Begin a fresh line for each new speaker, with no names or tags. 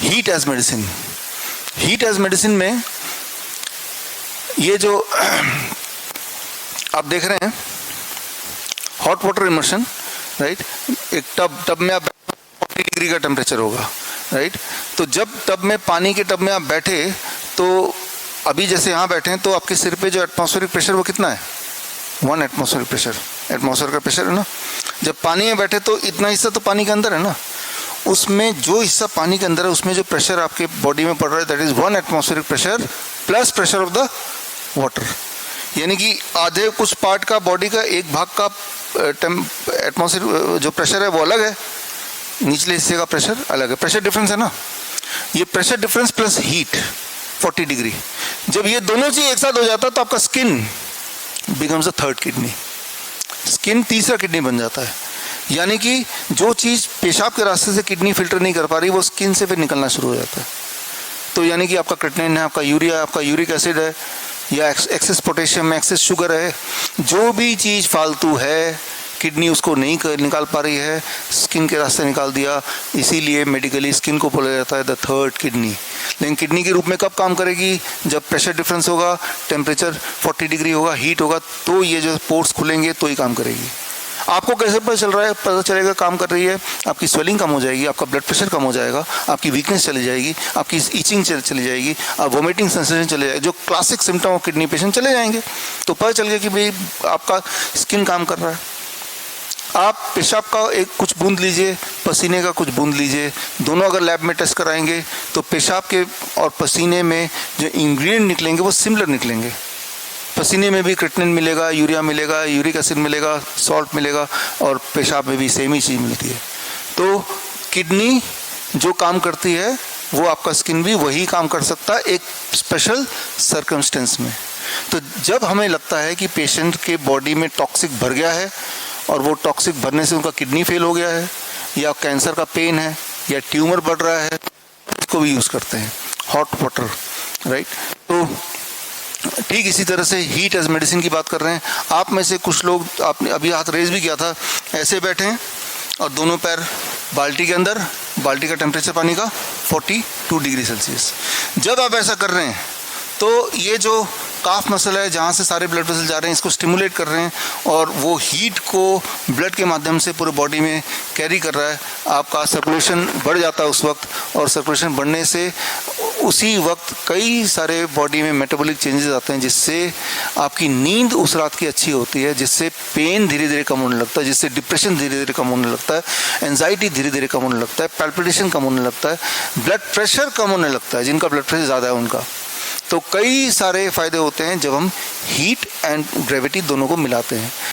Heat as medicine. Heat as medicine में ये जो आप देख रहे हैं हॉट वाटर इमर्शन, राइट। एक टब में आप 40 डिग्री का टेम्परेचर होगा, राइट। तो जब पानी के टब में आप बैठे, तो अभी जैसे यहाँ बैठे हैं तो आपके सिर पे जो एटमॉस्फेरिक प्रेशर वो कितना है? 1 एटमॉस्फेरिक प्रेशर, एटमॉस्फेयर का प्रेशर है ना। जब पानी में बैठे तो इतना हिस्सा तो पानी के अंदर है ना, उसमें जो हिस्सा पानी के अंदर है उसमें जो प्रेशर आपके बॉडी में पड़ रहा है that is 1 atmospheric pressure plus pressure of the water. यानी कि आधे कुछ पार्ट का बॉडी का एक भाग का एटमॉस्फेरिक जो प्रेशर है वो अलग है, निचले हिस्से का प्रेशर अलग है। प्रेशर डिफरेंस है ना, ये pressure difference plus heat 40 degree, जब ये दोनों चीज एक साथ हो जाता है तो आपका skin becomes a third kidney, skin तीसरा किडनी बन जाता है। यानी कि जो चीज पेशाब के रास्ते से किडनी फिल्टर नहीं कर पा रही वो स्किन से फिर निकलना शुरू हो जाता है। तो यानी कि आपका क्रिएटिनिन है, आपका यूरिया है, आपका यूरिक एसिड है, या एक्सेस पोटेशियम, एक्सेस शुगर है, जो भी चीज फालतू है किडनी उसको नहीं निकाल पा रही है, स्किन के रास्ते निकाल दिया। इसीलिए मेडिकली स्किन को बोला जाता है द थर्ड किडनी। लेकिन किडनी के रूप में कब काम करेगी? जब प्रेशर डिफरेंस होगा, टेम्परेचर 40 डिग्री होगा, हीट होगा, तो ये जो पोर्ट्स खुलेंगे तो ही काम करेगी। आपको कैसे पता चल रहा है? पता चलेगा काम कर रही है, आपकी स्वेलिंग कम हो जाएगी, आपका ब्लड प्रेशर कम हो जाएगा, आपकी वीकनेस चली जाएगी, आपकी ईचिंग चली जाएगी, आप वोमिटिंग सेंसेशन चले जाएगी, जो classic symptom of kidney patient चले जाएंगे। तो पता चल गया कि भाई आपका स्किन काम कर रहा है। आप पेशाब का एक कुछ बूंद लीजिए, पसीने का कुछ बूंद लीजिए, दोनों अगर लैब में टेस्ट कराएंगे तो पेशाब के और पसीने में जो इंग्रेडिएंट निकलेंगे वो सिमिलर निकलेंगे। पसीने में भी क्रिएटिनिन मिलेगा, यूरिया मिलेगा, यूरिक एसिड मिलेगा, सॉल्ट मिलेगा, और पेशाब में भी सेम ही चीज़ मिलती है। तो किडनी जो काम करती है वो आपका स्किन भी वही काम कर सकता है एक स्पेशल सर्कमस्टेंस में। तो जब हमें लगता है कि पेशेंट के बॉडी में टॉक्सिक भर गया है और वो टॉक्सिक भरने से उनका किडनी फेल हो गया है, या कैंसर का पेन है, या ट्यूमर बढ़ रहा है, उसको भी यूज़ करते हैं हॉट वाटर, राइट। तो ठीक इसी तरह से हीट एज मेडिसिन की बात कर रहे हैं। आप में से कुछ लोग, आपने अभी हाथ रेज भी किया था, ऐसे बैठे हैं और दोनों पैर बाल्टी के अंदर, बाल्टी का टेम्परेचर पानी का 42 डिग्री सेल्सियस। जब आप ऐसा कर रहे हैं तो ये जो काफ मसल है जहाँ से सारे ब्लड वेसल जा रहे हैं इसको स्टिमुलेट कर रहे हैं, और वो हीट को ब्लड के माध्यम से पूरे बॉडी में कैरी कर रहा है। आपका सर्कुलेशन बढ़ जाता है उस वक्त, और सर्कुलेशन बढ़ने से उसी वक्त कई सारे बॉडी में मेटाबॉलिक चेंजेस आते हैं, जिससे आपकी नींद उस रात की अच्छी होती है, जिससे पेन धीरे धीरे कम होने लगता है, जिससे डिप्रेशन धीरे धीरे कम होने लगता है, एंजाइटी धीरे धीरे कम होने लगता है, पैल्पिटेशन कम होने लगता है, ब्लड प्रेशर कम होने लगता है, जिनका ब्लड प्रेशर ज़्यादा है उनका। तो कई सारे फायदे होते हैं जब हम हीट एंड ग्रेविटी दोनों को मिलाते हैं।